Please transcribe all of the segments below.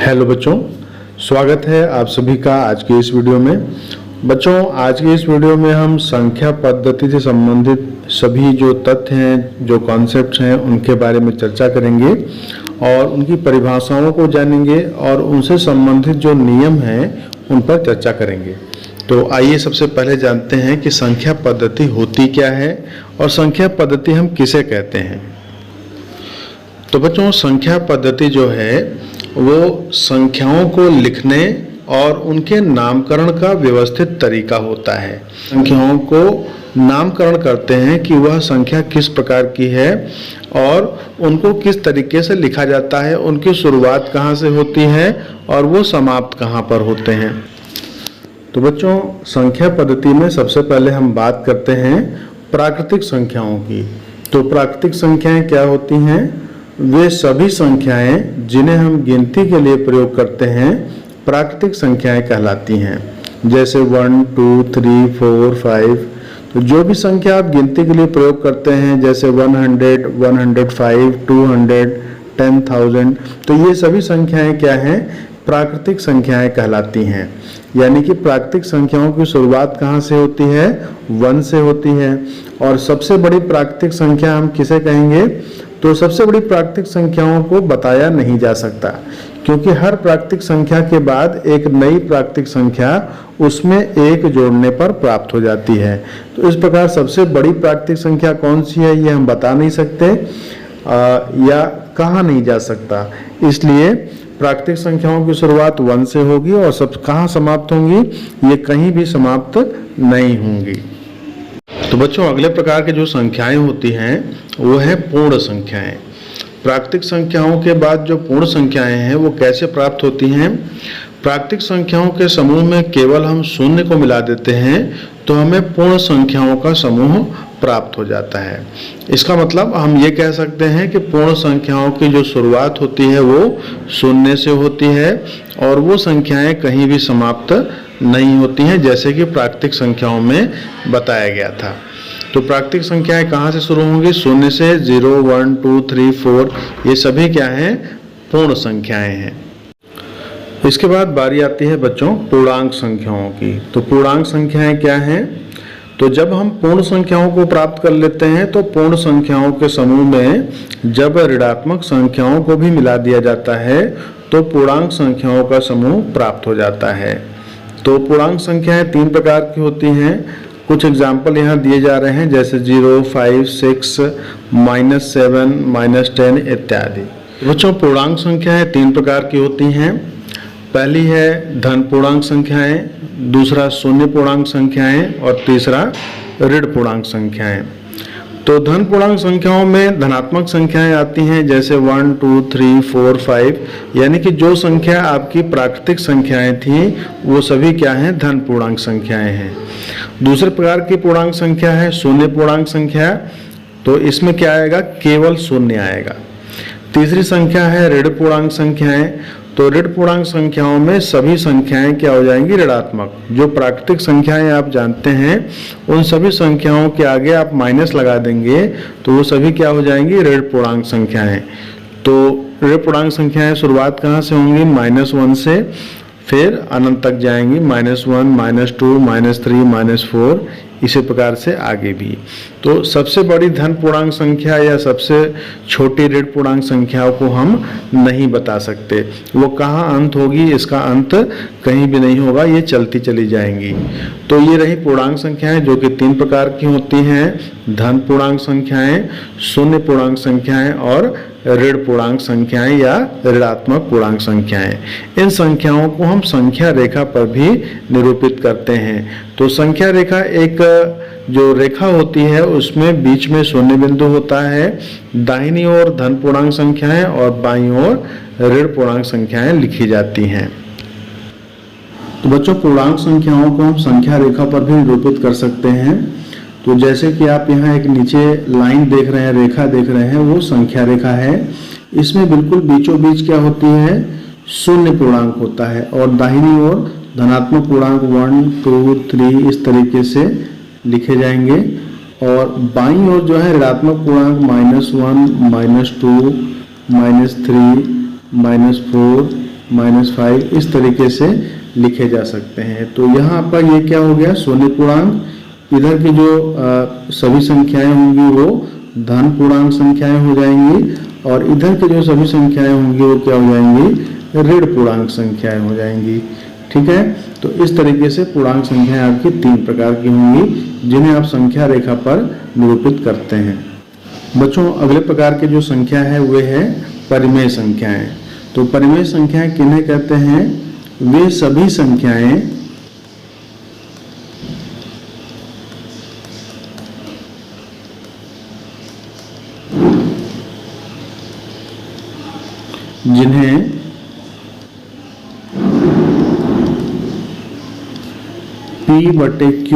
Hello बच्चों, स्वागत है आप सभी का आज के इस वीडियो में। बच्चों, आज के इस वीडियो में हम संख्या पद्धति से संबंधित सभी जो तथ्य हैं, जो कॉन्सेप्ट्स हैं, उनके बारे में चर्चा करेंगे और उनकी परिभाषाओं को जानेंगे और उनसे संबंधित जो नियम हैं उन पर चर्चा करेंगे। तो आइए सबसे पहले जानते हैं कि संख्या पद्धति होती क्या है और संख्या पद्धति हम किसे कहते हैं। तो बच्चों, संख्या पद्धति जो है वो संख्याओं को लिखने और उनके नामकरण का व्यवस्थित तरीका होता है। संख्याओं को नामकरण करते हैं कि वह संख्या किस प्रकार की है और उनको किस तरीके से लिखा जाता है, उनकी शुरुआत कहाँ से होती है और वो समाप्त कहाँ पर होते हैं। तो बच्चों, संख्या पद्धति में सबसे पहले हम बात करते हैं प्राकृतिक संख्याओं की। तो प्राकृतिक संख्याएं क्या होती हैं? वे सभी संख्याएं जिन्हें हम गिनती के लिए प्रयोग करते हैं प्राकृतिक संख्याएं कहलाती हैं। जैसे 1, 2, 3, 4, 5। तो जो भी संख्या आप गिनती के लिए प्रयोग करते हैं, जैसे 100, 105, 200, 10,000, तो ये सभी संख्याएं क्या हैं? प्राकृतिक संख्याएं कहलाती हैं। यानी कि प्राकृतिक संख्याओं की शुरुआत कहाँ से होती है? 1 से होती है। और सबसे बड़ी प्राकृतिक संख्या हम किसे कहेंगे? तो सबसे बड़ी प्राकृतिक संख्याओं को बताया नहीं जा सकता, क्योंकि हर प्राकृतिक संख्या के बाद एक नई प्राकृतिक संख्या उसमें एक जोड़ने पर प्राप्त हो जाती है। तो इस प्रकार सबसे बड़ी प्राकृतिक संख्या कौन सी है ये हम बता नहीं सकते या कहा नहीं जा सकता। इसलिए प्राकृतिक संख्याओं की शुरुआत 1 से होगी और सब कहाँ समाप्त होंगी? ये कहीं भी समाप्त नहीं होंगी। तो बच्चों, अगले प्रकार के जो संख्याएं होती हैं वो है पूर्ण संख्याएं। प्राकृतिक संख्याओं के बाद जो पूर्ण संख्याएं हैं वो कैसे प्राप्त होती हैं? प्राकृतिक संख्याओं के समूह में केवल हम शून्य को मिला देते हैं तो हमें पूर्ण संख्याओं का समूह प्राप्त हो जाता है। इसका मतलब हम ये कह सकते हैं कि पूर्ण संख्याओं की जो शुरुआत होती है वो शून्य से होती है और वो संख्याएं कहीं भी समाप्त नहीं होती हैं, जैसे कि प्राकृतिक संख्याओं में बताया गया था। तो प्राकृतिक संख्याएं कहाँ से शुरू होंगी? शून्य से। 0, 1, 2, 3, 4 ये सभी क्या हैं? पूर्ण संख्याएं हैं। इसके बाद बारी आती है बच्चों पूर्णांक संख्याओं की। तो पूर्णांक संख्याएं क्या हैं? तो जब हम पूर्ण संख्याओं को प्राप्त कर लेते हैं तो पूर्ण संख्याओं के समूह में जब ऋणात्मक संख्याओं को भी मिला दिया जाता है तो पूर्णांक संख्याओं का समूह प्राप्त हो जाता है। तो पूर्णांक संख्याएं 3 प्रकार की होती हैं। कुछ एग्जाम्पल यहाँ दिए जा रहे हैं, जैसे 0, 5, 6, -7, -10 इत्यादि। बच्चों, पूर्णांक संख्याएं 3 प्रकार की होती हैं। पहली है धन पूर्णांक संख्याएं, दूसरा शून्य पूर्णांक संख्याएं और तीसरा ऋण पूर्णांक संख्याएं। तो धन पूर्णांक संख्याओं में धनात्मक संख्याएं आती हैं, जैसे 1, 2, 3, 4, 5। यानी कि जो संख्या आपकी प्राकृतिक संख्याएं थी वो सभी क्या हैं? धन पूर्णांक संख्याएं हैं। दूसरे प्रकार की पूर्णांक संख्या है शून्य पूर्णांक संख्या। तो इसमें क्या आएगा? केवल शून्य आएगा। तीसरी संख्या है ऋण पूर्णांक संख्याएं। तो ऋण पूर्णांक संख्याओं में सभी संख्याएं क्या हो जाएंगी? ऋणात्मक। जो प्राकृतिक संख्याएं आप जानते हैं उन सभी संख्याओं के आगे आप माइनस लगा देंगे तो वो सभी क्या हो जाएंगी? ऋण पूर्णांक संख्याएं। तो ऋण पूर्णांक संख्याएं शुरुआत कहाँ से होंगी? -1 से, फिर अनंत तक जाएंगी, -1, -2, -3, -4, इसी प्रकार से आगे भी। तो सबसे बड़ी धन पूर्णांक संख्या या सबसे छोटी ऋण पूर्णांक संख्याओं को हम नहीं बता सकते। वो कहाँ अंत होगी? इसका अंत कहीं भी नहीं होगा, ये चलती चली जाएंगी। तो ये रही पूर्णांक संख्याएं जो कि 3 प्रकार की होती हैं, धन पूर्णांक संख्याएं, शून्य पूर्णांक संख्याएं और ऋण पूर्णांक संख्याएं या ऋणात्मक पूर्णांक संख्याएं। इन संख्याओं को हम संख्या रेखा पर भी निरूपित करते हैं। तो संख्या रेखा एक जो रेखा होती है उसमें बीच में शून्य बिंदु होता है। दाहिनी ओर धन पूर्णांक संख्याएं और बाईं ओर ऋण पूर्णांक संख्याएं लिखी जाती हैं। तो बच्चों, पूर्णांक संख्याओं को हम संख्या रेखा पर भी निरूपित कर सकते हैं। तो जैसे कि आप यहाँ एक नीचे लाइन देख रहे हैं, रेखा देख रहे हैं, वो संख्या रेखा है। इसमें बिल्कुल बीचों बीच क्या होती है? शून्य पूर्णांक होता है और दाहिनी ओर धनात्मक पूर्णांक 1, 2, 3 इस तरीके से लिखे जाएंगे और बाईं ओर जो है ऋणात्मक पूर्णांक -1, -2, -3, -4 -5 इस तरीके से लिखे जा सकते हैं। तो यहाँ पर ये क्या हो गया, शून्य पूर्णांक, इधर की जो सभी संख्याएं होंगी वो धन पूर्णांक संख्याएं हो जाएंगी और इधर की जो सभी संख्याएं होंगी वो क्या हो जाएंगी, ऋण पूर्णांक संख्याएं हो जाएंगी। ठीक है, तो इस तरीके से पूर्णांक संख्याएं आपकी 3 प्रकार की होंगी जिन्हें आप संख्या रेखा पर निरूपित करते हैं। बच्चों अगले प्रकार के जो संख्या है वे है परिमेय संख्याएं। तो परिमेय संख्याएं किन्हें कहते हैं, वे सभी संख्याएं जिन्हें P/Q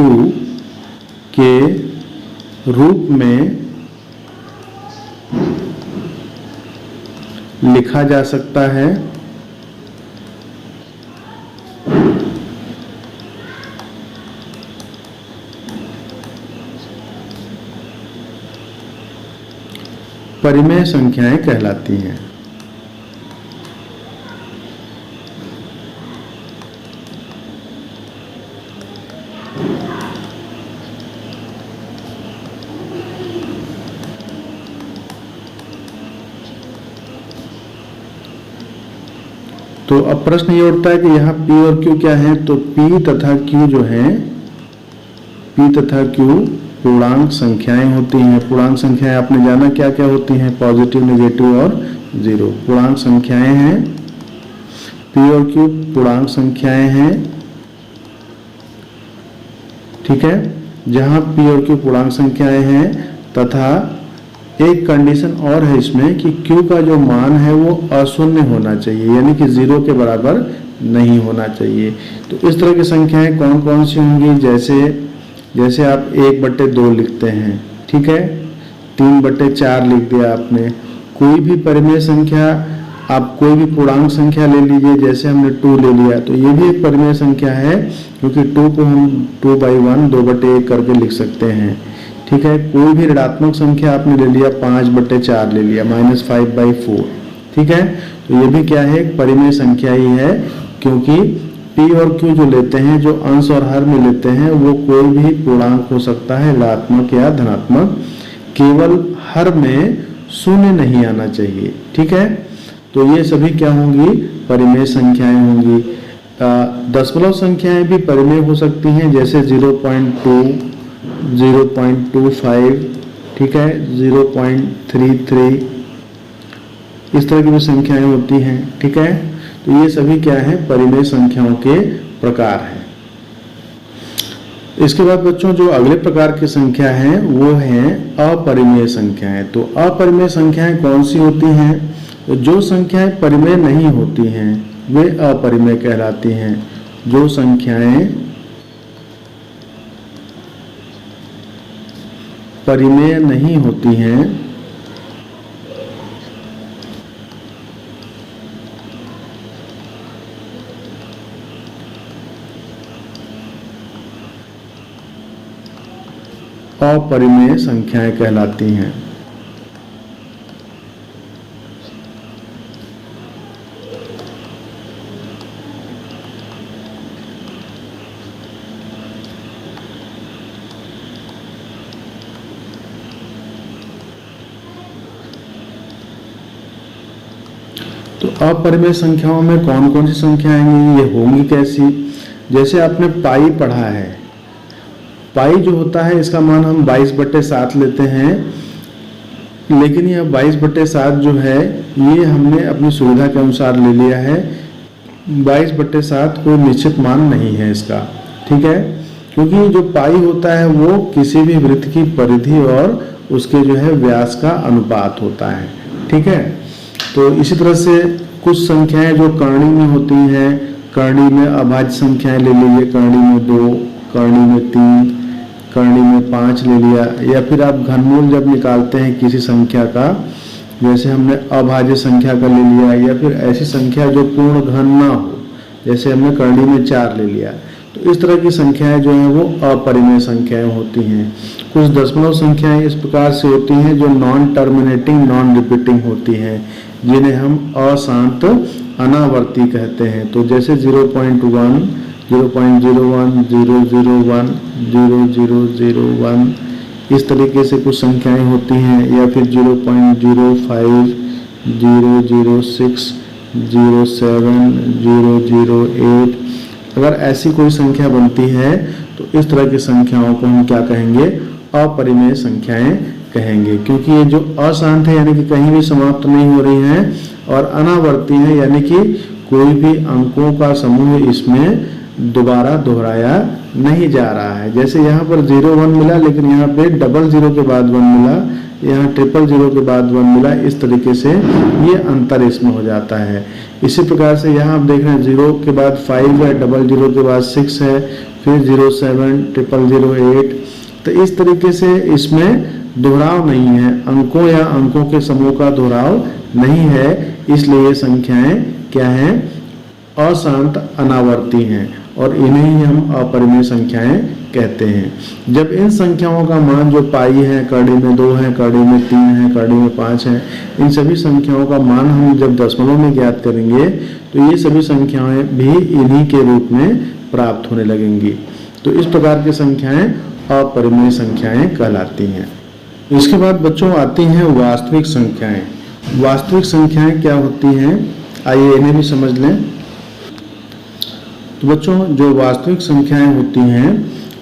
के रूप में लिखा जा सकता है परिमेय संख्याएं कहलाती हैं। तो अब प्रश्न ये उठता है कि यहाँ P और Q क्या है, तो P तथा Q जो है, P तथा Q पूर्णांक संख्याएं होती हैं। पूर्णांक संख्याएं आपने जाना क्या क्या होती हैं, पॉजिटिव, नेगेटिव और जीरो पूर्णांक संख्याएं हैं। P और Q पूर्णांक संख्याएं हैं। ठीक है, जहां P और Q पूर्णांक संख्याएं हैं तथा एक कंडीशन और है इसमें कि Q का जो मान है वो अशून्य होना चाहिए, यानी कि 0 के बराबर नहीं होना चाहिए। तो इस तरह की संख्याएं कौन कौन सी होंगी, जैसे आप 1/2 लिखते हैं, ठीक है, 3/4 लिख दिया आपने। कोई भी परिमेय संख्या, आप कोई भी पूर्णांक संख्या ले लीजिए, जैसे हमने 2 ले लिया, तो ये भी एक परिमेय संख्या है क्योंकि 2 को हम 2/1 2/1 करके लिख सकते हैं। ठीक है, कोई भी ऋणात्मक संख्या आपने ले लिया, 5/4 ले लिया, -5/4। ठीक है, तो ये भी क्या है, एक परिमेय संख्या ही है क्योंकि P और Q जो लेते हैं, जो अंश और हर में लेते हैं, वो कोई भी पूर्णांक हो सकता है, ऋणात्मक या धनात्मक, केवल हर में शून्य नहीं आना चाहिए। ठीक है, तो ये सभी क्या होंगी, परिमेय संख्याएं होंगी। दशमलव संख्याएं भी परिमेय हो सकती हैं, जैसे 0.2, 0.25, ठीक है, 0.33, इस तरह की भी संख्याएं होती हैं। ठीक है, तो ये सभी क्या है, परिमेय संख्याओं के प्रकार हैं। इसके बाद बच्चों जो अगले प्रकार की संख्या है वो है अपरिमेय संख्याएं। तो अपरिमेय संख्याएं कौन सी होती हैं, तो जो संख्याएं परिमेय नहीं होती हैं वे अपरिमेय कहलाती हैं। जो संख्याएं परिमेय नहीं होती हैं अपरिमेय संख्याएं कहलाती हैं। तो अपरिमेय संख्याओं में कौन कौन सी संख्याएं आएंगी, ये होंगी कैसी, जैसे आपने पाई पढ़ा है, पाई जो होता है इसका मान हम 22/7 लेते हैं, लेकिन यह 22/7 जो है ये हमने अपनी सुविधा के अनुसार ले लिया है। 22/7 कोई निश्चित मान नहीं है इसका, ठीक है, क्योंकि जो पाई होता है वो किसी भी वृत्त की परिधि और उसके जो है व्यास का अनुपात होता है। ठीक है, तो इसी तरह से कुछ संख्याएं जो करणी में होती हैं, करणी में अभाज्य संख्याएं ले लीजिए, करणी में 2, करणी में 3, करणी में 5 ले लिया, या फिर आप घनमूल जब निकालते हैं किसी संख्या का, जैसे हमने अभाज्य संख्या का ले लिया, या फिर ऐसी संख्या जो पूर्ण घन ना हो, जैसे हमने करणी में 4 ले लिया, तो इस तरह की संख्याएं जो हैं वो अपरिमेय संख्याएं होती हैं। कुछ दशमलव संख्याएं इस प्रकार से होती हैं जो नॉन टर्मिनेटिंग, नॉन रिपीटिंग होती हैं, जिन्हें हम अशांत अनावर्ती कहते हैं। तो जैसे 0.1, 0.01, 001, 0001 इस तरीके से कुछ संख्याएं होती हैं, या फिर 0.05, 006, 07, 008। अगर ऐसी कोई संख्या बनती है तो इस तरह की संख्याओं को हम क्या कहेंगे? अपरिमेय संख्याएं कहेंगे, क्योंकि ये जो अशांत है यानी कि कहीं भी समाप्त नहीं हो रही हैं, और अनावर्ती है यानी कि कोई भी अंकों का समूह इसमें दोबारा दोहराया नहीं जा रहा है। जैसे यहाँ पर 01 मिला, लेकिन यहाँ पे 00 के बाद 1 मिला, यहाँ 000 के बाद 1 मिला, इस तरीके से ये अंतर इसमें हो जाता है। इसी प्रकार से यहाँ आप देख रहे हैं 0 के बाद 5 है, 00 के बाद 6 है, फिर 07, 0008। तो इस तरीके से इसमें दोहराव नहीं है, अंकों या अंकों के समूह का दोहराव नहीं है, इसलिए ये संख्याएं क्या हैं? अशांत अनावर्ती हैं, और इन्हें ही हम अपरिमेय संख्याएं कहते हैं। जब इन संख्याओं का मान जो पाई है, कड़ी में 2 है, कड़ी में 3 है, कड़ी में 5 है, इन सभी संख्याओं का मान हम जब दशमलव में ज्ञात करेंगे तो ये सभी संख्याएं भी इन्हीं के रूप में प्राप्त होने लगेंगी। तो इस प्रकार की संख्याएं अपरिमेय संख्याएं कहलाती हैं। इसके बाद बच्चों आती हैं वास्तविक संख्याएं। वास्तविक संख्याएं क्या होती हैं, आइए इन्हें भी समझ लें। तो बच्चों जो वास्तविक संख्याएं होती हैं,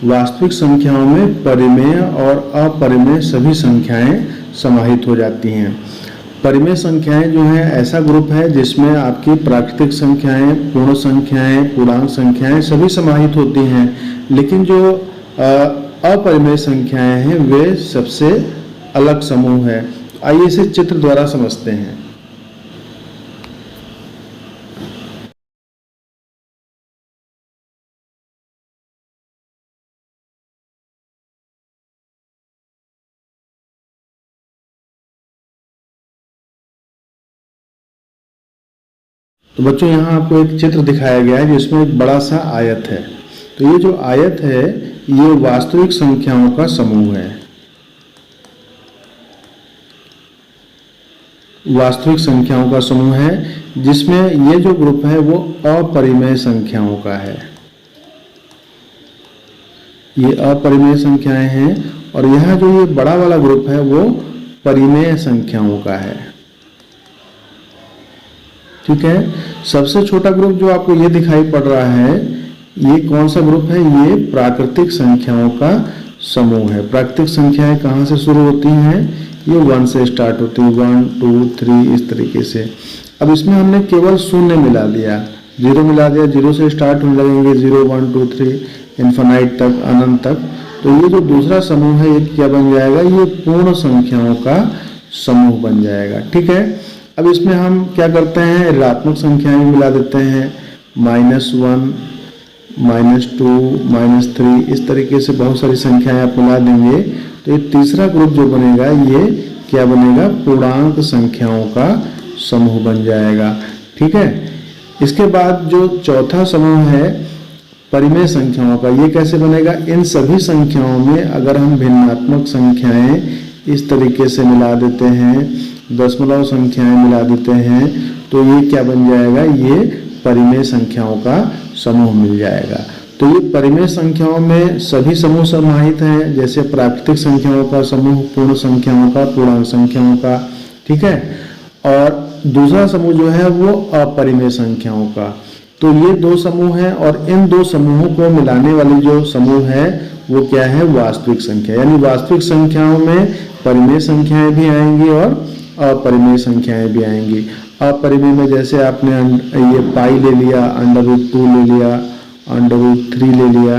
वास्तविक संख्याओं में परिमेय और अपरिमेय सभी संख्याएं समाहित हो जाती हैं। परिमेय संख्याएं जो हैं ऐसा ग्रुप है जिसमें आपकी प्राकृतिक संख्याएं, पूर्ण संख्याएं, पूर्णांक संख्याएं सभी समाहित होती हैं, लेकिन जो अपरिमेय संख्याएं हैं वे सबसे अलग समूह है। आइए इसे चित्र द्वारा समझते हैं। तो बच्चों यहाँ आपको एक चित्र दिखाया गया है जिसमें एक बड़ा सा आयत है। तो ये जो आयत है ये वास्तविक संख्याओं का समूह है। वास्तविक संख्याओं का समूह है जिसमें ये जो ग्रुप है वो अपरिमेय संख्याओं का है। ये अपरिमेय संख्याएं हैं, और यहाँ जो ये बड़ा वाला ग्रुप है वो परिमेय संख्याओं का है। ठीक है। सबसे छोटा ग्रुप जो आपको ये दिखाई पड़ रहा है, ये कौन सा ग्रुप है? ये प्राकृतिक संख्याओं का समूह है। प्राकृतिक संख्याएं कहाँ से शुरू होती हैं? ये 1 से स्टार्ट होती है, 1, 2, 3 इस तरीके से। अब इसमें हमने केवल शून्य मिला दिया, 0 मिला दिया, 0 से स्टार्ट होने लगेंगे, 0, 1, 2, 3 इन्फिनाइट तक, अनंत तक। तो ये जो दूसरा समूह है ये क्या बन जाएगा? ये पूर्ण संख्याओं का समूह बन जाएगा। ठीक है। अब इसमें हम क्या करते हैं? ऋणात्मक संख्याएं मिला देते हैं, -1, -2, -3 इस तरीके से बहुत सारी संख्याएं आप मिला देंगे। तो ये तीसरा ग्रुप जो बनेगा ये क्या बनेगा? पूर्णांक संख्याओं का समूह बन जाएगा। ठीक है। इसके बाद जो चौथा समूह है परिमेय संख्याओं का, ये कैसे बनेगा? इन सभी संख्याओं में अगर हम भिन्नात्मक संख्याएं इस तरीके से मिला देते हैं, दशमलव संख्याएं मिला देते हैं, तो ये क्या बन जाएगा? ये परिमेय संख्याओं का समूह मिल जाएगा। तो ये परिमेय संख्याओं में सभी समूह समाहित हैं, जैसे प्राकृतिक संख्याओं का समूह, पूर्ण संख्याओं का, पूर्णांक संख्याओं का। ठीक है। और दूसरा समूह जो है वो अपरिमेय संख्याओं का। तो ये 2 समूह हैं, और इन 2 समूहों को मिलाने वाली जो समूह है वो क्या है? वास्तविक संख्या। यानी वास्तविक संख्याओं में परिमेय संख्याएं भी आएंगी और अपरिमेय संख्याएं भी आएंगी। अपरिमेय में जैसे आपने ये पाई ले लिया, √2 ले लिया, √3 ले लिया,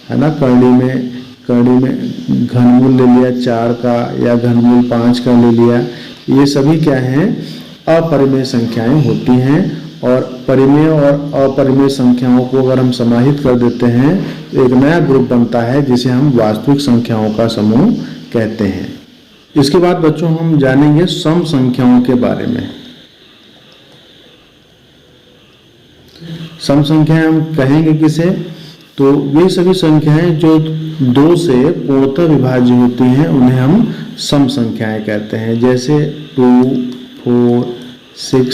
है ना। कड़ी में घनमूल ले लिया 4 का, या घनमूल 5 का ले लिया। ये सभी क्या हैं? अपरिमेय संख्याएं होती हैं। और परिमेय और अपरिमेय संख्याओं को अगर हम समाहित कर देते हैं तो एक नया ग्रुप बनता है जिसे हम वास्तविक संख्याओं का समूह कहते हैं। इसके बाद बच्चों हम जानेंगे सम संख्याओं के बारे में। सम संख्याएं हम कहेंगे किसे? तो वे सभी संख्याएं जो 2 से पूर्णतः विभाज्य होती हैं उन्हें हम सम संख्याएं कहते हैं। जैसे 2, 4, 6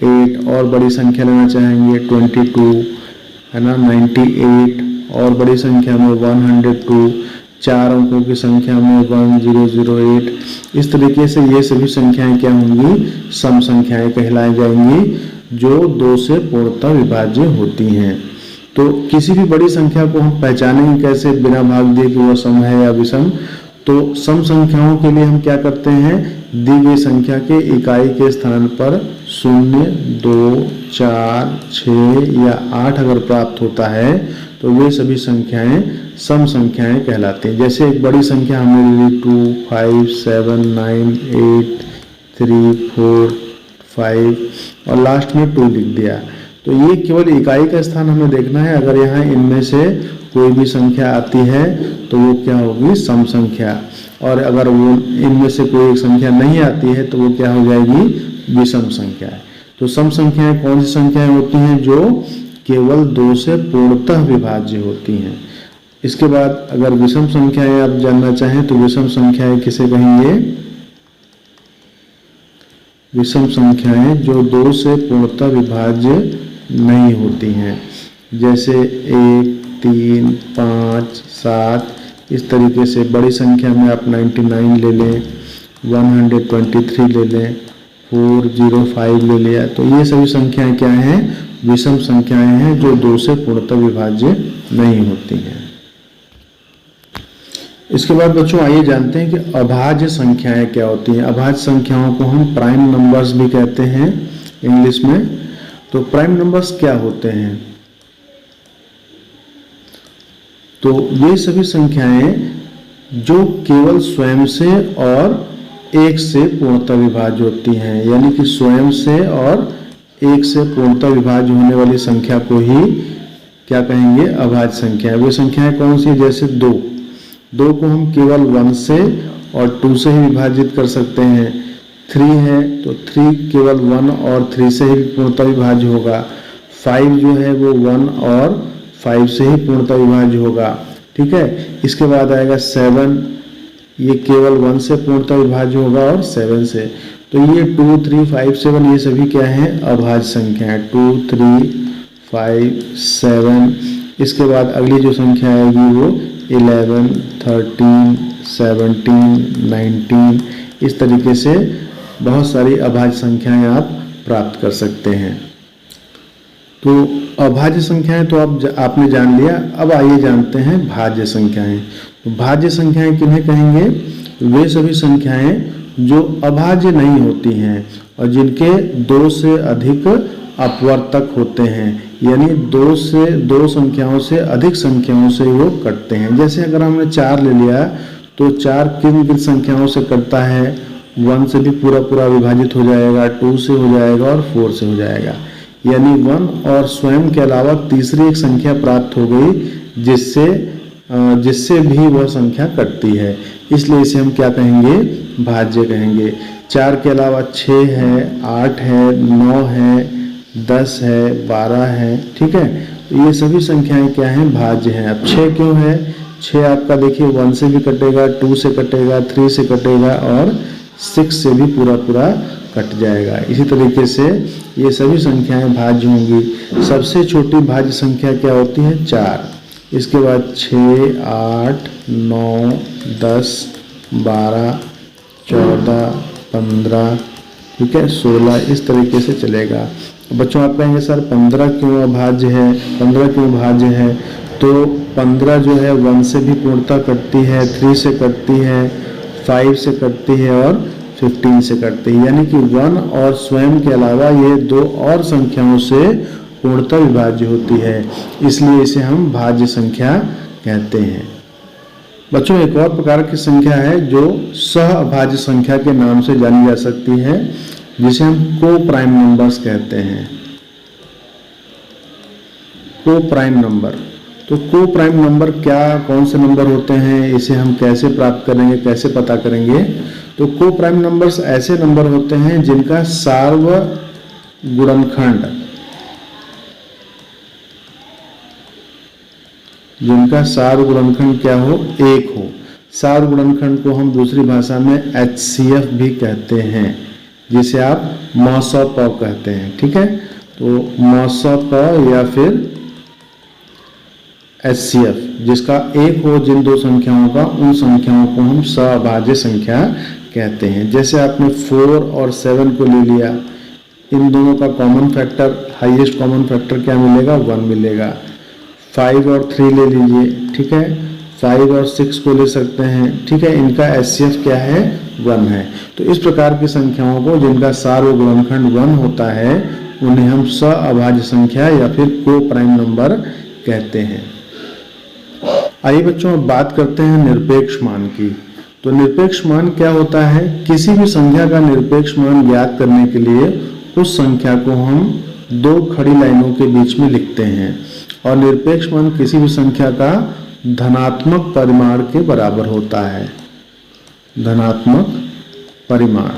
8 और बड़ी संख्या लेना चाहेंगे 22 है ना, 98 और बड़ी संख्या में 102, 4 अंकों की संख्या में 1008। इस तरीके से ये सभी संख्याएं क्या होंगी, सम संख्याएं कहलाई जाएंगी जो 2 से पूर्णतः विभाज्य होती हैं। तो किसी भी बड़ी संख्या को हम पहचानेंगे कैसे बिना भाग दिए कि वह सम है या विषम। तो सम संख्याओं के लिए हम क्या करते हैं, दी गई संख्या के इकाई के स्थान पर 0, 2, 4, 6 या 8 अगर प्राप्त होता है तो वे सभी संख्याएं सम संख्याएं कहलाती हैं। जैसे एक बड़ी संख्या हमने ली 2, 5, 7, 9, 8, 3, 4, 5 और लास्ट में 2 लिख दिया। तो ये केवल इकाई का स्थान हमें देखना है। अगर यहाँ इनमें से कोई भी संख्या आती है तो वो क्या होगी, सम संख्या। और अगर वो इनमें से कोई एक संख्या नहीं आती है तो वो क्या हो जाएगी, विषम संख्या। तो सम संख्याएं कौन सी संख्याएं होती हैं, जो केवल 2 से पूर्णतः विभाज्य होती हैं। इसके बाद अगर विषम संख्याएं आप जानना चाहें तो विषम संख्याएं किसे कहेंगे, विषम संख्याएं जो 2 से पूर्णतः विभाज्य नहीं होती हैं। जैसे 1, 3, 5, 7 इस तरीके से। बड़ी संख्या में आप 99 ले लें, 123 ले लें, 405 ले लिया। तो ये सभी संख्याएं क्या हैं, विषम संख्याएं हैं जो 2 से पूर्णतः विभाज्य नहीं होती हैं। इसके बाद बच्चों आइए जानते हैं कि अभाज्य संख्याएं क्या होती हैं। अभाज्य संख्याओं को हम प्राइम नंबर्स भी कहते हैं इंग्लिश में। तो प्राइम नंबर्स क्या होते हैं, तो ये सभी संख्याएं जो केवल स्वयं से और 1 से पूर्णतः विभाज्य होती हैं। यानी कि स्वयं से और 1 से पूर्णतः विभाज्य होने वाली संख्या को ही क्या कहेंगे, अभाज्य संख्या। वे संख्याएं कौन सी, जैसे 2 को हम केवल 1 से और 2 से ही विभाजित कर सकते हैं। 3 है तो 3 केवल 1 और 3 से ही पूर्णतः विभाज्य होगा। 5 जो है वो 1 और 5 से ही पूर्णतः विभाज्य होगा। ठीक है, इसके बाद आएगा 7, ये केवल 1 से पूर्णतः विभाज्य होगा और 7 से। तो ये 2, 3, 5, 7 ये सभी क्या हैं, अभाज्य संख्या है। 2, 3, 5, 7। इसके बाद अगली जो संख्या आएगी वो 11, 13, 17, 19 इस तरीके से बहुत सारी अभाज्य संख्याएं आप प्राप्त कर सकते हैं। तो अभाज्य संख्याएं तो आपने जान लिया। अब आइए जानते हैं भाज्य संख्याएं। तो भाज्य संख्याएं किन्हें कहेंगे, वे सभी संख्याएं जो अभाज्य नहीं होती हैं और जिनके 2 से अधिक अपवर्तक होते हैं। यानी 2 संख्याओं से अधिक संख्याओं से वो कटते हैं। जैसे अगर हमने 4 ले लिया तो 4 किन किन संख्याओं से कटता है, 1 से भी पूरा विभाजित हो जाएगा, 2 से हो जाएगा और 4 से हो जाएगा। यानी 1 और स्वयं के अलावा तीसरी एक संख्या प्राप्त हो गई जिससे भी वह संख्या कटती है। इसलिए इसे हम क्या कहेंगे, भाज्य कहेंगे। 4 के अलावा 6 है, 8 है, 9 है, 10 है, 12 है। ठीक है, तो ये सभी संख्याएं क्या हैं, भाज्य हैं। अब 6 क्यों है, 6 आपका देखिए 1 से भी कटेगा, 2 से कटेगा, 3 से कटेगा और 6 से भी पूरा कट जाएगा। इसी तरीके से ये सभी संख्याएं भाज्य होंगी। सबसे छोटी भाज्य संख्या क्या होती है, 4। इसके बाद 6, 8, 9, 10, 12, 14, 15, ठीक है, 16 इस तरीके से चलेगा। बच्चों आप कहेंगे सर 15 क्यों अभाज्य है, 15 क्यों भाज्य है। तो 15 जो है 1 से भी पूर्णतः कटती है, 3 से कटती है, 5 से कटती है और 15 से कटती है। यानी कि 1 और स्वयं के अलावा ये 2 और संख्याओं से पूर्णतः विभाज्य होती है। इसलिए इसे हम भाज्य संख्या कहते हैं। बच्चों एक और प्रकार की संख्या है जो सह अभाज्य संख्या के नाम से जानी जा सकती है, जिसे हम को प्राइम नंबर्स कहते हैं। को प्राइम नंबर, तो को प्राइम नंबर क्या, कौन से नंबर होते हैं, इसे हम कैसे प्राप्त करेंगे, कैसे पता करेंगे। तो को प्राइम नंबर्स ऐसे नंबर होते हैं जिनका सार्व गुणनखंड क्या हो, 1 हो। सार्व गुणनखंड को हम दूसरी भाषा में HCF भी कहते हैं। जिसे आप मौसौ प कहते हैं। ठीक है, तो मौसौ प या फिर HCF, जिसका एक हो जिन दो संख्याओं का, उन संख्याओं को हम सअभाज्य संख्या कहते हैं। जैसे आपने 4 और 7 को ले लिया, इन दोनों का common factor, highest common factor क्या मिलेगा? 1 मिलेगा। 5 और 3 ले लीजिए, ठीक है, 5 और 6 को ले सकते हैं, ठीक है, इनका HCF क्या है? 1 है। तो इस प्रकार की संख्याओं को जिनका सार्वगुणनखंड 1 होता है, उन्हें हम सअभाज्य संख्या या फिर को प्राइम नंबर कहते हैं। आइए बच्चों, अब बात करते हैं निरपेक्ष मान की। तो निरपेक्ष मान क्या होता है? किसी भी संख्या का निरपेक्ष मान ज्ञात करने के लिए उस संख्या को हम दो खड़ी लाइनों के बीच में लिखते हैं, और निरपेक्ष मान किसी भी संख्या का धनात्मक परिमाण के बराबर होता है। धनात्मक परिमाण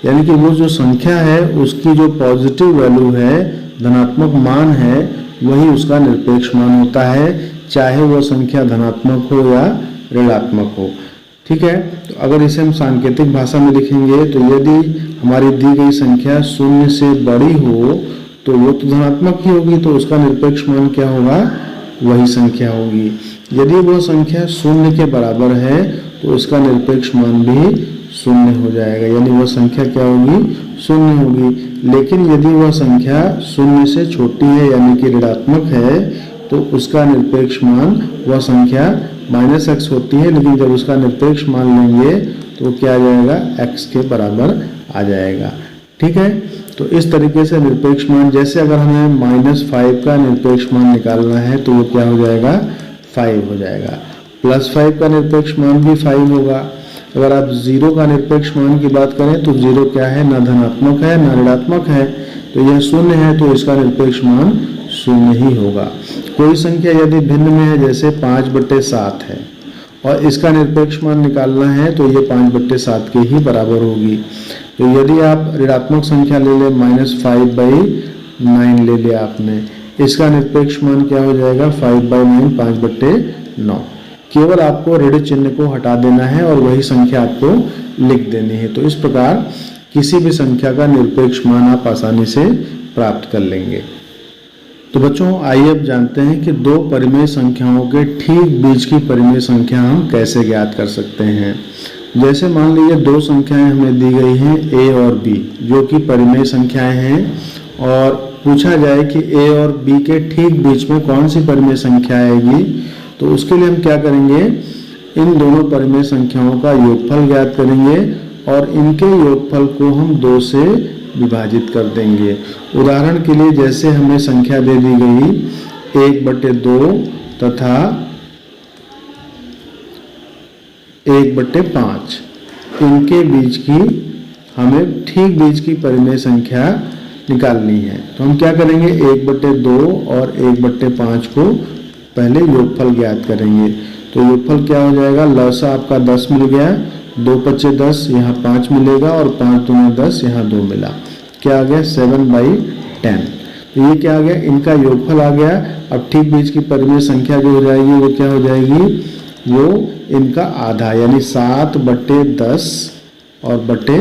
यानी कि वो जो संख्या है उसकी जो पॉजिटिव वैल्यू है, धनात्मक मान है, वही उसका निरपेक्ष मान होता है, चाहे वह संख्या धनात्मक हो या ऋणात्मक हो। ठीक है, तो अगर इसे हम सांकेतिक भाषा में लिखेंगे तो यदि हमारी दी गई संख्या 0 से बड़ी हो तो वो तो धनात्मक ही होगी, तो उसका निरपेक्ष मान क्या होगा? वही संख्या होगी। यदि वह संख्या 0 के बराबर है तो उसका निरपेक्ष मान भी 0 हो जाएगा, यानी वह संख्या क्या होगी? 0 होगी। लेकिन यदि वह संख्या 0 से छोटी है यानी कि ऋणात्मक है, तो उसका निरपेक्ष मान, वह संख्या -x होती है, लेकिन जब उसका निरपेक्ष मान लेंगे तो क्या आ जाएगा? x के बराबर आ जाएगा। ठीक है, तो इस तरीके से निरपेक्ष मान, जैसे अगर हमें -5 का निरपेक्ष मान निकालना है तो वो क्या हो जाएगा? 5 हो जाएगा। +5 का निरपेक्ष मान भी 5 होगा। अगर आप 0 का निरपेक्ष मान की बात करें तो 0 क्या है? ना धनात्मक है ना ऋणात्मक है, तो यह 0 है, तो इसका निरपेक्ष मान 0 ही होगा। कोई संख्या यदि भिन्न में है, जैसे 5/7 है, और इसका निरपेक्ष मान निकालना है तो ये 5/7 के ही बराबर होगी। तो यदि आप ऋणात्मक संख्या ले लें, -5/9 ले लिया आपने, इसका निरपेक्ष मान क्या हो जाएगा? 5/9, 5/9। केवल आपको ऋण चिन्ह को हटा देना है और वही संख्या आपको लिख देनी है। तो इस प्रकार किसी भी संख्या का निरपेक्ष मान आप आसानी से प्राप्त कर लेंगे। तो बच्चों, आइए अब जानते हैं कि दो परिमेय संख्याओं के ठीक बीच की परिमेय संख्या हम कैसे ज्ञात कर सकते हैं। जैसे मान लीजिए दो संख्याएं हमें दी गई हैं a और b, जो कि परिमेय संख्याएं हैं, और पूछा जाए कि a और b के ठीक बीच में कौन सी परिमेय संख्या आएगी, तो उसके लिए हम क्या करेंगे? इन दोनों परिमेय संख्याओं का योगफल ज्ञात करेंगे और इनके योगफल को हम 2 से विभाजित कर देंगे। उदाहरण के लिए जैसे हमें संख्या दे दी गई 1/2 तथा 1/5, इनके बीच की हमें ठीक बीच की परिमेय संख्या निकालनी है। तो हम क्या करेंगे? 1/2 और 1/5 को पहले योगफल ज्ञात करेंगे। तो योगफल क्या हो जाएगा? लसा आपका 10 मिल गया, 2×5 10, यहाँ 5 मिलेगा, और 5×2 10, यहाँ 2 मिला, क्या आ गया? 7/10। तो ये क्या आ गया? इनका योगफल आ गया। अब ठीक बीच की परिमेय संख्या जो हो जाएगी वो क्या हो जाएगी? वो इनका आधा, यानी 7/10 और बटे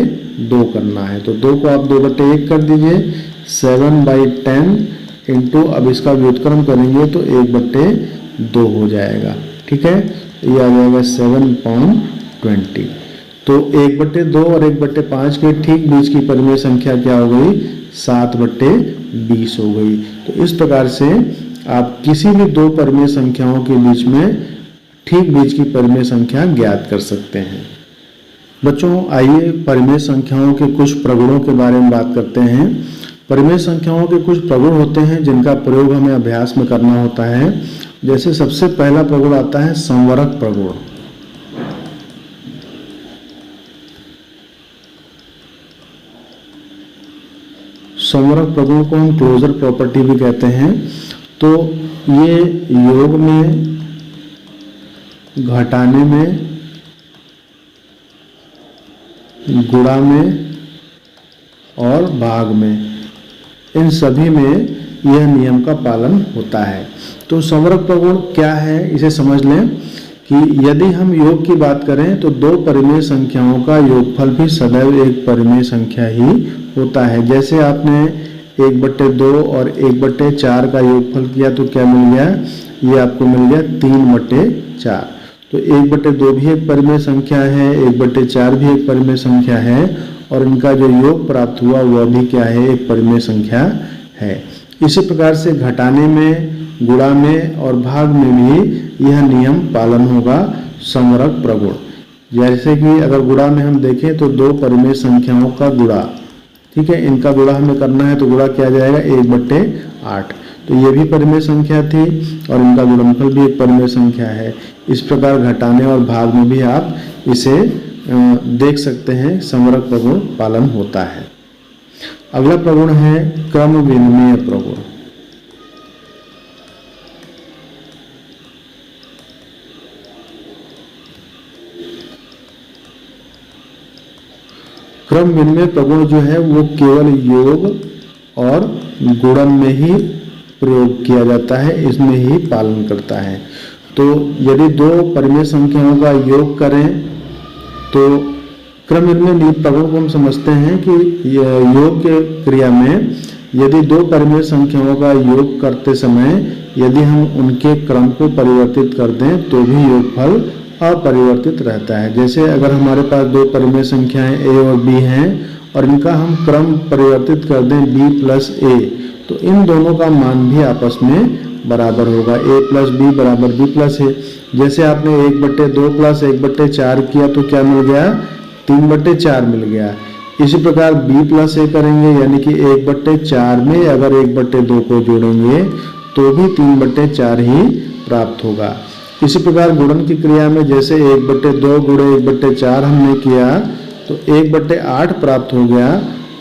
2 करना है। तो 2 को आप 2/1 कर दीजिए, 7/10 इंटू, अब इसका व्युत्क्रम करेंगे तो 1/2 हो जाएगा। ठीक है, ये आ जाएगा 7/20। तो 1/2 और 1/5 के ठीक बीच की परिमेय संख्या क्या हो गई? 7/20 हो गई। तो इस प्रकार से आप किसी भी दो परिमेय संख्याओं के बीच में ठीक बीच की परिमेय संख्या ज्ञात कर सकते हैं। बच्चों, आइए परिमेय संख्याओं के कुछ प्रगुणों के बारे में बात करते हैं। परिमेय संख्याओं के कुछ प्रगुण होते हैं जिनका प्रयोग हमें अभ्यास में करना होता है। जैसे सबसे पहला प्रगुण आता है संवरक प्रगुण। संवरक प्रगुण को हम क्लोजर प्रॉपर्टी भी कहते हैं। तो ये योग में, घटाने में, गुणा में और भाग में, इन सभी में यह नियम का पालन होता है। तो संवरक प्रगुण क्या है, इसे समझ लें कि यदि हम योग की बात करें तो दो परिमेय संख्याओं का योगफल भी सदैव एक परिमेय संख्या ही होता है। जैसे आपने 1/2 और 1/4 का योगफल किया तो क्या मिल गया, ये आपको मिल गया 3/4। तो 1/2 भी एक परिमेय संख्या है, 1/4 भी एक परिमेय संख्या है, और इनका जो योग प्राप्त हुआ वह भी क्या है, एक परिमेय संख्या है। इसी प्रकार से घटाने में, गुणा में और भाग में भी यह नियम पालन होगा, समरक प्रगुण। जैसे कि अगर गुणा में हम देखें तो दो परिमेय संख्याओं का गुणा, ठीक है, इनका गुणा हमें करना है तो गुणा किया जाएगा 1/8। तो ये भी परिमेय संख्या थी और इनका गुणनफल भी एक परिमेय संख्या है। इस प्रकार घटाने और भाग में भी आप इसे देख सकते हैं, समरक प्रगुण पालन होता है। अगला प्रगुण है क्रम विनिमय प्रगुण। क्रम विनिमय प्रगुण जो है वो केवल योग और गुणन में ही प्रयोग किया जाता है, इसमें ही पालन करता है। तो यदि दो परिमेय संख्याओं का योग करें तो क्रम विनिमय प्रगुण को हम समझते हैं कि योग के क्रिया में यदि दो परिमेय संख्याओं का योग करते समय यदि हम उनके क्रम को परिवर्तित कर दें तो भी योगफल अपरिवर्तित रहता है। जैसे अगर हमारे पास दो परिमेय संख्याएं a और b हैं और इनका हम क्रम परिवर्तित कर दें b + a, तो इन दोनों का मान भी आपस में बराबर होगा, a + b = b + a। जैसे आपने 1/2 + 1/4 किया तो क्या मिल गया, 3/4 मिल गया। इसी प्रकार b + a करेंगे, यानी कि 1/4 में अगर 1/2 को जोड़ेंगे तो भी 3/4 ही प्राप्त होगा। इसी प्रकार गुणन की क्रिया में जैसे 1/2 × 1/4 हमने किया तो 1/8 प्राप्त हो गया।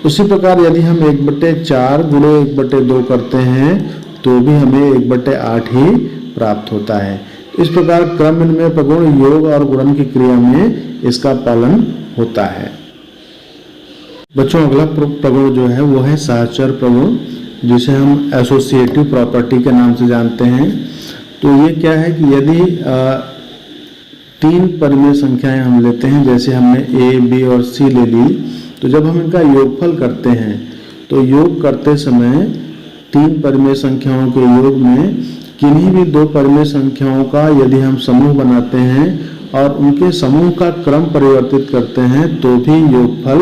उसी प्रकार यदि हम 1/4 × 1/2 करते हैं तो भी हमें 1/8 ही प्राप्त होता है। इस प्रकार क्रम विनिमय प्रगुण योग और गुणन की क्रिया में इसका पालन होता है। बच्चों अगला प्रगुण जो है वो है सहचर प्रगुण, जिसे हम एसोसिएटिव प्रॉपर्टी के नाम से जानते हैं। तो ये क्या है कि यदि 3 परिमेय संख्याएं हम लेते हैं, जैसे हमने a, b और c ले ली, तो जब हम इनका योगफल करते हैं तो योग करते समय 3 परिमेय संख्याओं के योग में किन्हीं भी 2 परिमेय संख्याओं का यदि हम समूह बनाते हैं और उनके समूह का क्रम परिवर्तित करते हैं तो भी योगफल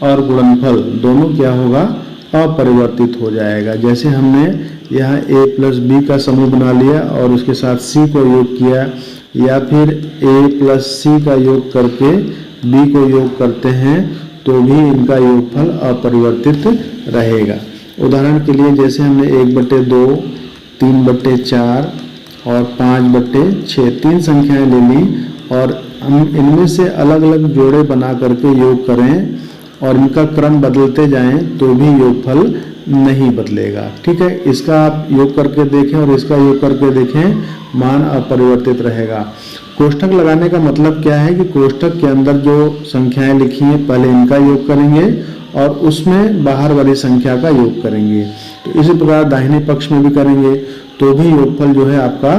और गुणनफल दोनों क्या होगा, अपरिवर्तित हो जाएगा। जैसे हमने यहाँ a + b का समूह बना लिया और उसके साथ c को योग किया, या फिर a + c का योग करके b को योग करते हैं तो भी इनका योगफल अपरिवर्तित रहेगा। उदाहरण के लिए जैसे हमने 1/2, 3/4 और 5/6 3 संख्याएं ले ली और हम इनमें से अलग अलग जोड़े बना करके योग करें और इनका क्रम बदलते जाएं तो भी योगफल नहीं बदलेगा। ठीक है, इसका आप योग करके देखें और इसका योग करके देखें, मान अपरिवर्तित रहेगा। कोष्ठक लगाने का मतलब क्या है कि कोष्ठक के अंदर जो संख्याएं लिखी हैं पहले इनका योग करेंगे और उसमें बाहर वाली संख्या का योग करेंगे। तो इसी प्रकार दाहिने पक्ष में भी करेंगे तो भी योगफल जो है आपका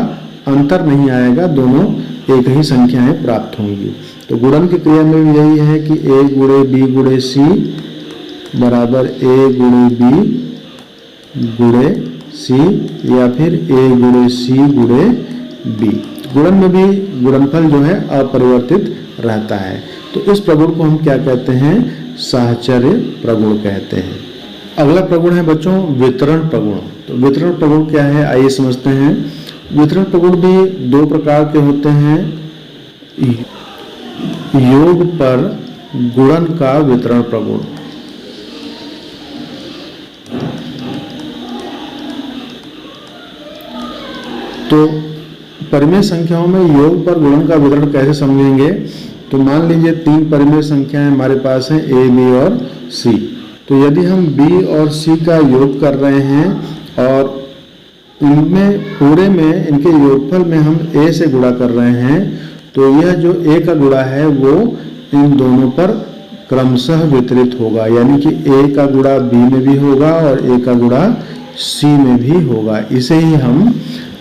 अंतर नहीं आएगा, दोनों एक ही संख्याएं प्राप्त होंगी। तो गुणन की क्रिया में भी यही है कि a × b × c बराबर a × b × c या फिर a × c × b। गुणन में भी गुणनफल जो है अपरिवर्तित रहता है। तो इस प्रगुण को हम क्या कहते हैं, सहचर्य प्रगुण कहते हैं। अगला प्रगुण है बच्चों वितरण प्रगुण। तो वितरण प्रगुण क्या है, आइए समझते हैं। वितरण प्रगुण भी 2 प्रकार के होते हैं। योग पर गुणन का वितरण प्रगुण। तो परिमेय संख्याओं में योग पर गुणन का वितरण कैसे समझेंगे, तो मान लीजिए 3 परिमेय संख्याएं हमारे पास हैं a, b और c। तो यदि हम b और c का योग कर रहे हैं और इनमें पूरे में इनके योगफल में हम a से गुणा कर रहे हैं तो यह जो a का गुणा है वो इन दोनों पर क्रमशः वितरित होगा, यानी कि a का गुणा b में भी होगा और a का गुणा c में भी होगा। इसे ही हम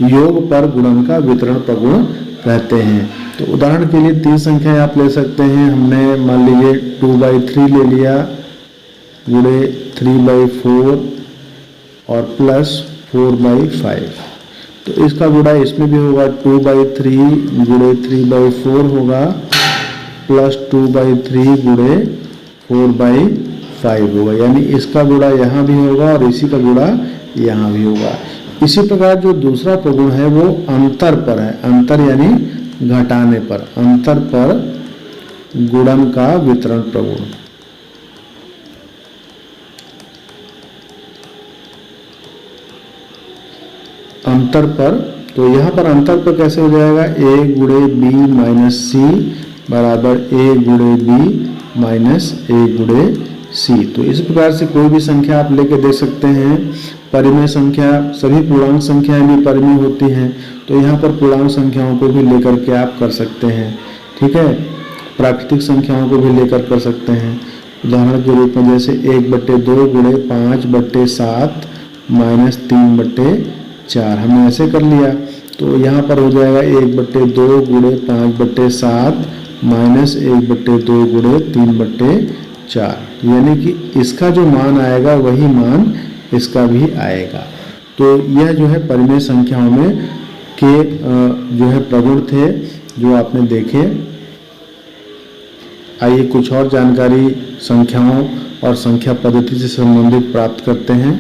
योग पर गुणन का वितरण प्रगुण कहते हैं। तो उदाहरण के लिए 3 संख्याएं आप ले सकते हैं। हमने मान लीजिए 2/3 ले लिया गुणे 3/4 और प्लस 4/5। तो इसका गुणा इसमें भी होगा, 2/3 गुणे 3/4 होगा प्लस 2/3 गुणे 4/5 होगा, यानी इसका गुणा यहाँ भी होगा और इसी का गुणा यहाँ भी होगा। इसी प्रकार जो दूसरा प्रगुण है वो अंतर पर है। अंतर यानी घटाने पर, अंतर पर गुणन का वितरण प्रगुण। अंतर पर, तो यहाँ पर अंतर पर कैसे हो जाएगा, a गुणे b माइनस सी बराबर a गुणे b माइनस a गुणे c। तो इस प्रकार से कोई भी संख्या आप लेके दे सकते हैं। परिमेय संख्या, सभी पूर्णांक संख्याएं भी परिमेय होती हैं, तो यहाँ पर पूर्णांक संख्याओं को भी लेकर के आप कर सकते हैं। ठीक है, प्राकृतिक संख्याओं को भी लेकर कर सकते हैं। उदाहरण के रूप में जैसे 1/2 गुणे 5/7 माइनस 3/4 हमने ऐसे कर लिया। तो यहाँ पर हो जाएगा 1/2 गुणे 5/7 माइनस 1/2 गुणे 3/4, यानी कि इसका जो मान आएगा वही मान इसका भी आएगा। तो यह जो है परिमेय संख्याओं में के जो है प्रगुण थे जो आपने देखे। आइए कुछ और जानकारी संख्याओं और संख्या पद्धति से संबंधित प्राप्त करते हैं।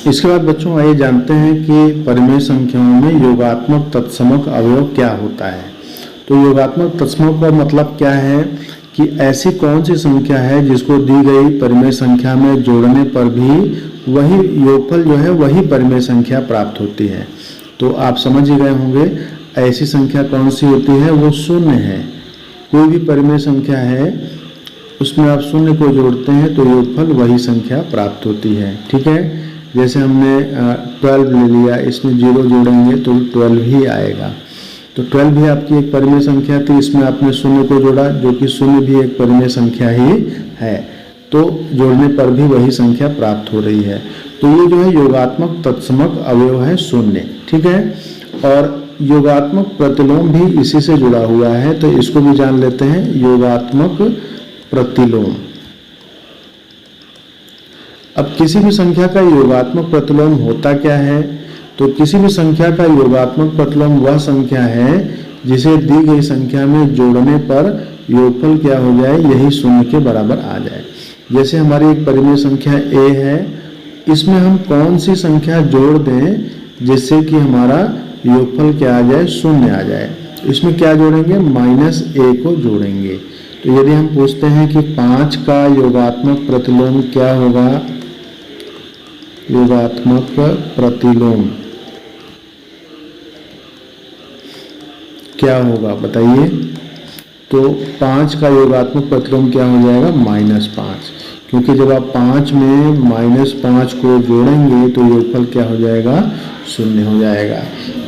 इसके बाद बच्चों आइए जानते हैं कि परिमेय संख्याओं में योगात्मक तत्समक अवयव क्या होता है। तो योगात्मक तत्समक का मतलब क्या है कि ऐसी कौन सी संख्या है जिसको दी गई परिमेय संख्या में जोड़ने पर भी वही योगफल जो है वही परिमेय संख्या प्राप्त होती है। तो आप समझ ही गए होंगे ऐसी संख्या कौन सी होती है, वो शून्य है। कोई भी परिमेय संख्या है उसमें आप शून्य को जोड़ते हैं तो योगफल वही संख्या प्राप्त होती है। ठीक है, जैसे हमने 12 ले लिया, इसमें 0 जोड़ेंगे तो 12 ही आएगा। तो 12 भी आपकी एक परिमेय संख्या थी, इसमें आपने शून्य को जोड़ा जो कि शून्य भी एक परिमेय संख्या ही है, तो जोड़ने पर भी वही संख्या प्राप्त हो रही है। तो ये जो है योगात्मक तत्समक अवयव है शून्य। ठीक है, और योगात्मक प्रतिलोम भी इसी से जुड़ा हुआ है, तो इसको भी जान लेते हैं। योगात्मक प्रतिलोम, अब किसी भी संख्या का योगात्मक प्रतिलोम होता क्या है, तो किसी भी संख्या का योगात्मक प्रतिलोम वह संख्या है जिसे दी गई संख्या में जोड़ने पर योगफल क्या हो जाए, यही शून्य के बराबर आ जाए। जैसे हमारी एक परिमेय संख्या a है, इसमें हम कौन सी संख्या जोड़ दें जिससे कि हमारा योगफल क्या आ जाए, शून्य आ जाए। इसमें क्या जोड़ेंगे, -a को जोड़ेंगे। तो यदि हम पूछते हैं कि 5 का योगात्मक प्रतिलोम क्या होगा, योगात्मक प्रतिलोम क्या होगा बताइए। तो 5 का योगात्मक प्रतिलोम क्या हो जाएगा, -5, क्योंकि जब आप 5 में -5 को जोड़ेंगे तो योगफल क्या हो जाएगा, शून्य हो जाएगा।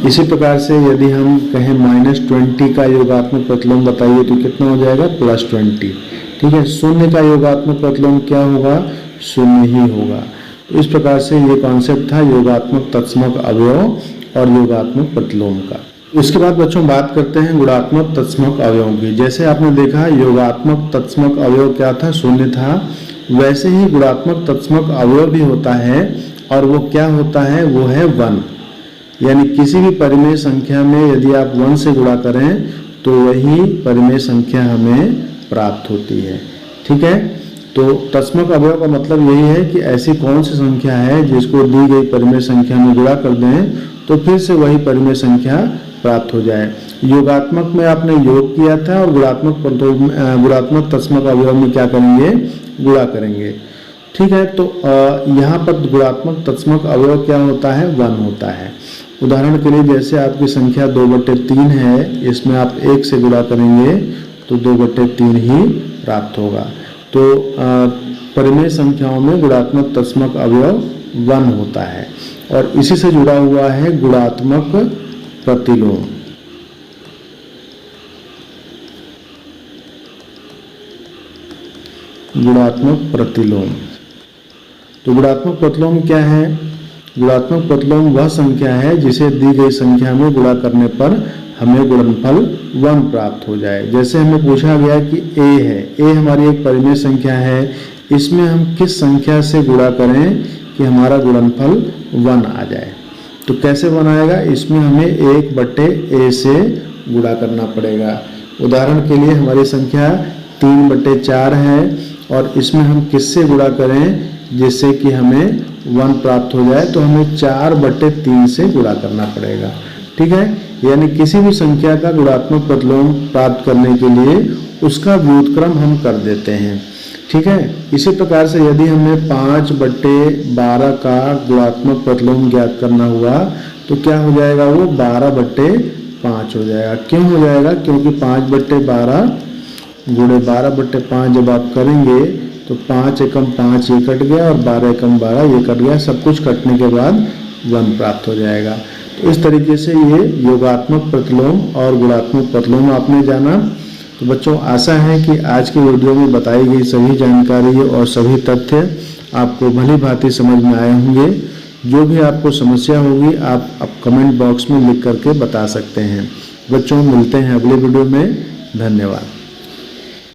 इसी प्रकार से यदि हम कहें -20 का योगात्मक प्रतिलोम बताइए तो कितना हो जाएगा, +20। ठीक है, शून्य का योगात्मक प्रतिलोम क्या होगा, शून्य ही होगा। तो इस प्रकार से ये कॉन्सेप्ट था योगात्मक तत्समक अवयव और योगात्मक प्रतिलोम का। उसके बाद बच्चों बात करते हैं गुणात्मक तत्समक अवयवों की। जैसे आपने देखा योगात्मक तत्समक अवयव क्या था, शून्य था, वैसे ही गुणात्मक तत्समक अवयव भी होता है और वो क्या होता है, वो है 1। यानी किसी भी परिमेय संख्या में यदि आप 1 से गुणा करें तो वही परिमेय संख्या हमें प्राप्त होती है। ठीक है, तो तत्समक अवयव का मतलब यही है कि ऐसी कौन सी संख्या है जिसको दी गई परिमेय संख्या में गुणा कर दें तो फिर से वही परिमेय संख्या प्राप्त हो जाए। योगात्मक में आपने योग किया था और गुणात्मक तत्समक अवयव में क्या करेंगे, गुणा करेंगे। ठीक है, तो यहाँ पर गुणात्मक तत्समक अवयव क्या होता है, 1 होता है। उदाहरण के लिए जैसे आपकी संख्या 2/3 है, इसमें आप 1 से गुणा करेंगे तो 2/3 ही प्राप्त होगा। तो परिमेय संख्याओं में गुणात्मक तत्समक अवयव 1 होता है और इसी से जुड़ा हुआ है गुणात्मक प्रतिलोम। गुणात्मक प्रतिलोम। तो गुणात्मक प्रतिलोम क्या है? गुणात्मक प्रतिलोम वह संख्या है जिसे दी गई संख्या में गुणा करने पर हमें गुणनफल 1 प्राप्त हो जाए। जैसे हमें पूछा गया कि a है, a हमारी एक परिमेय संख्या है, इसमें हम किस संख्या से गुणा करें कि हमारा गुणनफल 1 आ जाए। तो कैसे बनाएगा? इसमें हमें 1/a से गुणा करना पड़ेगा। उदाहरण के लिए हमारी संख्या 3/4 है और इसमें हम किससे गुणा करें जिससे कि हमें 1 प्राप्त हो जाए, तो हमें 4/3 से गुणा करना पड़ेगा। ठीक है, यानी किसी भी संख्या का गुणात्मक प्रतिलोम प्राप्त करने के लिए उसका व्युत्क्रम हम कर देते हैं। ठीक है, इसी प्रकार से यदि हमें 5/12 का गुणात्मक प्रतिलोम ज्ञात करना हुआ तो क्या हो जाएगा? वो 12/5 हो जाएगा। क्यों हो जाएगा? क्योंकि 5/12 गुणे 12/5 जब आप करेंगे तो 5 एकम 5 ये कट गया और 12 एकम 12 ये कट गया, सब कुछ कटने के बाद 1 प्राप्त हो जाएगा। तो इस तरीके से ये योगात्मक प्रतिलोम और गुणात्मक प्रतिलोम आपने जाना। तो बच्चों, आशा है कि आज की वीडियो में बताई गई सभी जानकारी और सभी तथ्य आपको भली भांति समझ में आए होंगे। जो भी आपको समस्या होगी आप कमेंट बॉक्स में लिख करके बता सकते हैं। बच्चों, मिलते हैं अगले वीडियो में। धन्यवाद।